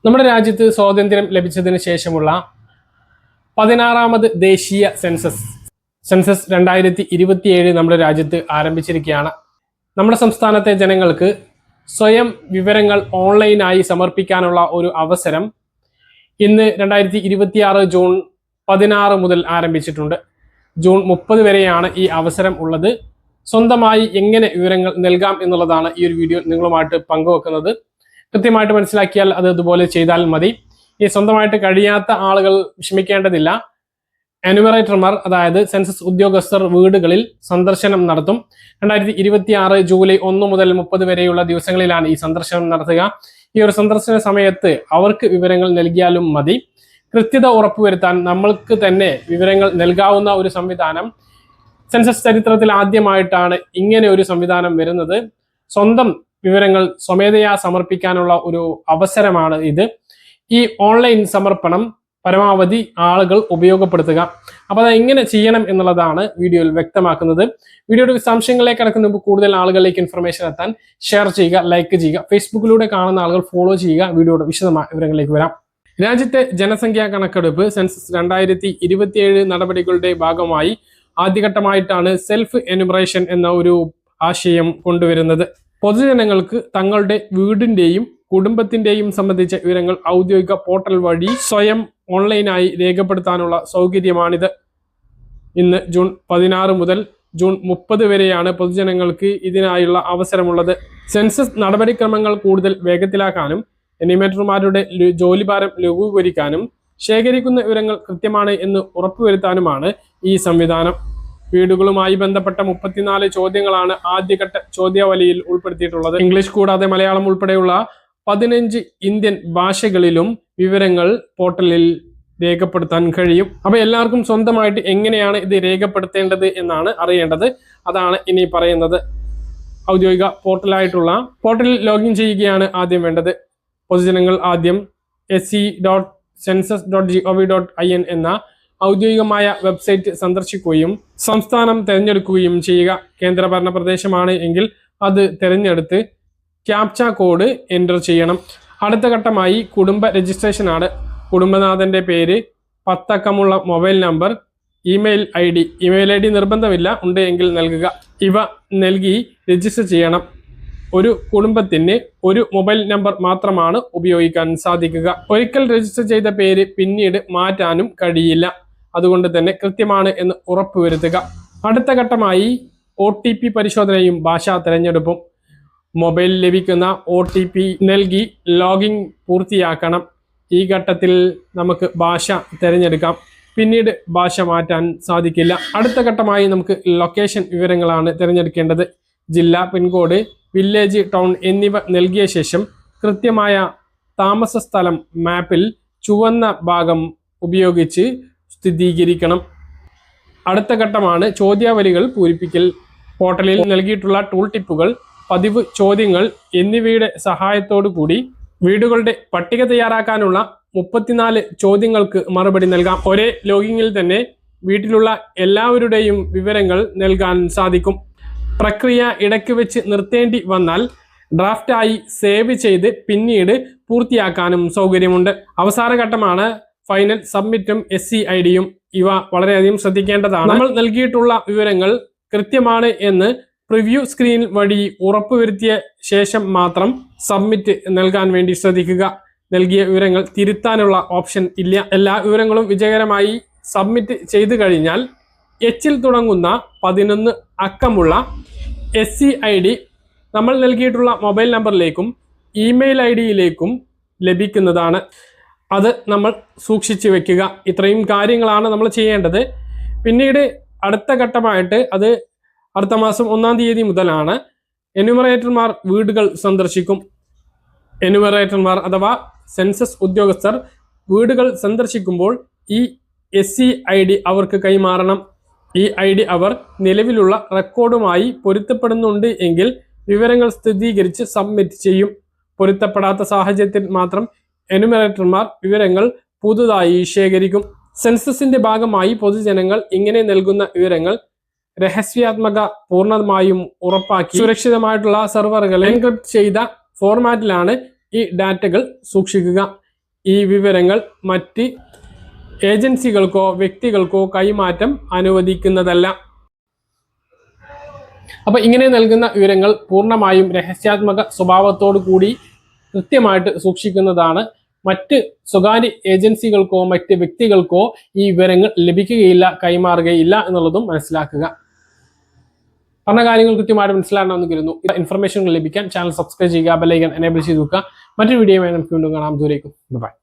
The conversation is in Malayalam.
നമ്മുടെ രാജ്യത്ത് സ്വാതന്ത്ര്യം ലഭിച്ചതിന് ശേഷമുള്ള 16ാമത് ദേശീയ സെൻസസ് 2027 നമ്മുടെ രാജ്യത്ത് ആരംഭിച്ചിരിക്കുകയാണ്. നമ്മുടെ സംസ്ഥാനത്തെ ജനങ്ങൾക്ക് സ്വയം വിവരങ്ങൾ ഓൺലൈനായി സമർപ്പിക്കാനുള്ള ഒരു അവസരം ഇന്ന് 2026 ജൂൺ 16 മുതൽ ആരംഭിച്ചിട്ടുണ്ട്. ജൂൺ 30 വരെയാണ് ഈ അവസരം ഉള്ളത്. സ്വന്തമായി എങ്ങനെ വിവരങ്ങൾ നൽകാം എന്നുള്ളതാണ് ഈ ഒരു വീഡിയോ നിങ്ങളുമായിട്ട് പങ്കുവെക്കുന്നത്. കൃത്യമായിട്ട് മനസ്സിലാക്കിയാൽ അത് അതുപോലെ ചെയ്താൽ മതി. ഈ സ്വന്തമായിട്ട് കഴിയാത്ത ആളുകൾ വിഷമിക്കേണ്ടതില്ല. എന്യൂമറേറ്റർമാർ, അതായത് സെൻസസ് ഉദ്യോഗസ്ഥർ വീടുകളിൽ സന്ദർശനം നടത്തും. 2026 ജൂലൈ 1 മുതൽ 30 വരെയുള്ള ദിവസങ്ങളിലാണ് ഈ സന്ദർശനം നടത്തുക. ഈ ഒരു സന്ദർശന സമയത്ത് അവർക്ക് വിവരങ്ങൾ നൽകിയാലും മതി. കൃത്യത ഉറപ്പുവരുത്താൻ നമ്മൾക്ക് തന്നെ വിവരങ്ങൾ നൽകാവുന്ന ഒരു സംവിധാനം, സെൻസസ് ചരിത്രത്തിൽ ആദ്യമായിട്ടാണ് ഇങ്ങനെ ഒരു സംവിധാനം വരുന്നത്. സ്വന്തം വിവരങ്ങൾ സ്വമേധയാ സമർപ്പിക്കാനുള്ള ഒരു അവസരമാണ് ഇത്. ഈ ഓൺലൈൻ സമർപ്പണം പരമാവധി ആളുകൾ ഉപയോഗപ്പെടുത്തുക. അപ്പോൾ അത് എങ്ങനെ ചെയ്യണം എന്നുള്ളതാണ് വീഡിയോയിൽ വ്യക്തമാക്കുന്നത്. വീഡിയോയുടെ വിശദാംശങ്ങളിലേക്ക് കടക്കുന്ന മുമ്പ് കൂടുതൽ ആളുകളിലേക്ക് ഇൻഫർമേഷൻ എത്താൻ ഷെയർ ചെയ്യുക, ലൈക്ക് ചെയ്യുക. ഫേസ്ബുക്കിലൂടെ കാണുന്ന ആളുകൾ ഫോളോ ചെയ്യുക. വീഡിയോയുടെ വിശദമായ വിവരങ്ങളിലേക്ക് വരാം. രാജ്യത്തെ ജനസംഖ്യാ കണക്കെടുപ്പ് സെൻസസ് 2027 നടപടികളുടെ ഭാഗമായി ആദ്യഘട്ടമായിട്ടാണ് സെൽഫ് എന്യൂമറേഷൻ എന്ന ഒരു ആശയം കൊണ്ടുവരുന്നത്. പൊതുജനങ്ങൾക്ക് തങ്ങളുടെ വീടിന്റെയും കുടുംബത്തിന്റെയും സംബന്ധിച്ച വിവരങ്ങൾ ഔദ്യോഗിക പോർട്ടൽ വഴി സ്വയം ഓൺലൈനായി രേഖപ്പെടുത്താനുള്ള സൗകര്യമാണിത്. ഇന്ന് ജൂൺ 16 മുതൽ ജൂൺ 30 വരെയാണ് പൊതുജനങ്ങൾക്ക് ഇതിനായുള്ള അവസരമുള്ളത്. സെൻസസ് നടപടിക്രമങ്ങൾ കൂടുതൽ വേഗത്തിലാക്കാനും എന്യൂമറേറ്റർമാരുടെ ജോലിഭാരം ലഘൂകരിക്കാനും ശേഖരിക്കുന്ന വിവരങ്ങൾ കൃത്യമാണ് എന്ന് ഉറപ്പുവരുത്താനുമാണ് ഈ സംവിധാനം. വീടുകളുമായി ബന്ധപ്പെട്ട 34 ചോദ്യങ്ങളാണ് ആദ്യഘട്ട ചോദ്യാവലിയിൽ ഉൾപ്പെടുത്തിയിട്ടുള്ളത്. ഇംഗ്ലീഷ് കൂടാതെ മലയാളം ഉൾപ്പെടെയുള്ള 15 ഇന്ത്യൻ ഭാഷകളിലും വിവരങ്ങൾ പോർട്ടലിൽ രേഖപ്പെടുത്താൻ കഴിയും. അപ്പൊ എല്ലാവർക്കും സ്വന്തമായിട്ട് എങ്ങനെയാണ് ഇത് രേഖപ്പെടുത്തേണ്ടത് എന്നാണ് അറിയേണ്ടത്. അതാണ് ഇനി പറയുന്നത്. ഔദ്യോഗിക പോർട്ടലിൽ ലോഗിൻ ചെയ്യുകയാണ് ആദ്യം വേണ്ടത്. പൊതുജനങ്ങൾ ആദ്യം sc.census.gov.in എന്ന ഔദ്യോഗികമായ വെബ്സൈറ്റ് സന്ദർശിക്കുകയും സംസ്ഥാനം തിരഞ്ഞെടുക്കുകയും ചെയ്യുക. കേന്ദ്രഭരണ പ്രദേശമാണ് എങ്കിൽ അത് തിരഞ്ഞെടുത്ത് ക്യാപ്ച കോഡ് എൻ്റർ ചെയ്യണം. അടുത്ത ഘട്ടമായി കുടുംബ രജിസ്ട്രേഷൻ ആണ്. കുടുംബനാഥന്റെ പേര്, 10 അക്കമുള്ള mobile number, email I D നിർബന്ധമില്ല, ഉണ്ട് എങ്കിൽ നൽകുക. ഇവ നൽകി രജിസ്റ്റർ ചെയ്യണം. ഒരു കുടുംബത്തിന് ഒരു മൊബൈൽ നമ്പർ മാത്രമാണ് ഉപയോഗിക്കാൻ സാധിക്കുക. ഒരിക്കൽ രജിസ്റ്റർ ചെയ്ത പേര് പിന്നീട് മാറ്റാനും കഴിയില്ല. അതുകൊണ്ട് തന്നെ കൃത്യമാണ് എന്ന് ഉറപ്പുവരുത്തുക. അടുത്ത ഘട്ടമായി OTP പരിശോധനയും ഭാഷാ തിരഞ്ഞെടുപ്പും. മൊബൈലിൽ ലഭിക്കുന്ന OTP നൽകി ലോഗിൻ പൂർത്തിയാക്കണം. ഈ ഘട്ടത്തിൽ നമുക്ക് ഭാഷ തിരഞ്ഞെടുക്കാം. പിന്നീട് ഭാഷ മാറ്റാൻ സാധിക്കില്ല. അടുത്ത ഘട്ടമായി നമുക്ക് ലൊക്കേഷൻ വിവരങ്ങളാണ് തിരഞ്ഞെടുക്കേണ്ടത്. ജില്ല, പിൻകോഡ്, വില്ലേജ്, ടൗൺ എന്നിവ നൽകിയ ശേഷം കൃത്യമായ താമസ സ്ഥലം മാപ്പിൽ ചുവന്ന ഭാഗം ഉപയോഗിച്ച് സ്ഥിരീകരിക്കണം. അടുത്ത ഘട്ടമാണ് ചോദ്യാവലികൾ പൂരിപ്പിക്കൽ. പോർട്ടലിൽ നൽകിയിട്ടുള്ള ടൂൾ ടിപ്പുകൾ, പതിവ് ചോദ്യങ്ങൾ എന്നിവയുടെ സഹായത്തോടു കൂടി വീടുകളുടെ പട്ടിക തയ്യാറാക്കാനുള്ള 34 ചോദ്യങ്ങൾക്ക് മറുപടി നൽകാം. ഒരേ ലോഗിങ്ങിൽ തന്നെ വീട്ടിലുള്ള എല്ലാവരുടെയും വിവരങ്ങൾ നൽകാൻ സാധിക്കും. പ്രക്രിയ ഇടയ്ക്ക് വെച്ച് നിർത്തേണ്ടി വന്നാൽ ഡ്രാഫ്റ്റായി സേവ് ചെയ്ത് പിന്നീട് പൂർത്തിയാക്കാനും സൗകര്യമുണ്ട്. അവസാന ഘട്ടമാണ് ഫൈനൽ സബ്മിറ്റും SCIDയും. ഇവ വളരെയധികം ശ്രദ്ധിക്കേണ്ടതാണ്. നമ്മൾ നൽകിയിട്ടുള്ള വിവരങ്ങൾ കൃത്യമാണ് എന്ന് പ്രിവ്യൂ സ്ക്രീൻ വഴി ഉറപ്പുവരുത്തിയ ശേഷം മാത്രം സബ്മിറ്റ് നൽകാൻ വേണ്ടി ശ്രദ്ധിക്കുക. നൽകിയ വിവരങ്ങൾ തിരുത്താനുള്ള ഓപ്ഷൻ ഇല്ല. എല്ലാ വിവരങ്ങളും വിജയകരമായി സബ്മിറ്റ് ചെയ്തു കഴിഞ്ഞാൽ H-ൽ തുടങ്ങുന്ന 11 അക്കമുള്ള SCID നമ്മൾ നൽകിയിട്ടുള്ള മൊബൈൽ നമ്പറിലേക്കും ഇമെയിൽ IDയിലേക്കും ലഭിക്കുന്നതാണ്. അത് നമ്മൾ സൂക്ഷിച്ചു വെക്കുക. ഇത്രയും കാര്യങ്ങളാണ് നമ്മൾ ചെയ്യേണ്ടത്. പിന്നീട് അടുത്ത ഘട്ടമായിട്ട് അത് അടുത്ത മാസം 1-ാം തീയതി മുതലാണ് എന്യൂമറേറ്റർമാർ വീടുകൾ സന്ദർശിക്കും. എന്യൂമറേറ്റർമാർ അഥവാ സെൻസസ് ഉദ്യോഗസ്ഥർ വീടുകൾ സന്ദർശിക്കുമ്പോൾ ഈ SCID അവർക്ക് കൈമാറണം. ഈ ID അവർ നിലവിലുള്ള റെക്കോർഡുമായി പൊരുത്തപ്പെടുന്നുണ്ട് എങ്കിൽ വിവരങ്ങൾ സ്ഥിരീകരിച്ച് സബ്മിറ്റ് ചെയ്യും. പൊരുത്തപ്പെടാത്ത സാഹചര്യത്തിൽ മാത്രം എന്യൂമറേറ്റർമാർ വിവരങ്ങൾ പുതുതായി ശേഖരിക്കും. സെൻസസിന്റെ ഭാഗമായി പൊതുജനങ്ങൾ ഇങ്ങനെ നൽകുന്ന വിവരങ്ങൾ രഹസ്യാത്മക പൂർണ്ണമായും ഉറപ്പാക്കി സുരക്ഷിതമായിട്ടുള്ള സെർവറുകൾ എൻക്രിപ്റ്റ് ചെയ്ത ഫോർമാറ്റിലാണ് ഈ ഡാറ്റകൾ സൂക്ഷിക്കുക. ഈ വിവരങ്ങൾ മറ്റ് ഏജൻസികൾക്കോ വ്യക്തികൾക്കോ കൈമാറ്റം അനുവദിക്കുന്നതല്ല. അപ്പൊ ഇങ്ങനെ നൽകുന്ന വിവരങ്ങൾ പൂർണ്ണമായും രഹസ്യാത്മക സ്വഭാവത്തോടു കൂടി കൃത്യമായിട്ട് സൂക്ഷിക്കുന്നതാണ്. മറ്റ് സ്വകാര്യ ഏജൻസികൾക്കോ മറ്റ് വ്യക്തികൾക്കോ ഈ വിവരങ്ങൾ ലഭിക്കുകയില്ല, കൈമാറുകയില്ല എന്നുള്ളതും മനസ്സിലാക്കുക. പറഞ്ഞ കാര്യങ്ങൾ കൃത്യമായിട്ട് മനസ്സിലാകണമെന്ന് കരുതുന്നു. ഇൻഫർമേഷനുകൾ ലഭിക്കാൻ ചാനൽ സബ്സ്ക്രൈബ് ചെയ്യുക, ബെൽ ഐക്കൺ എനേബിൾ ചെയ്ത് വെക്കുക. മറ്റൊരു വീഡിയോയുമായി നമുക്ക് വീണ്ടും കാണാം. ദൂരേക്കും ബൈ.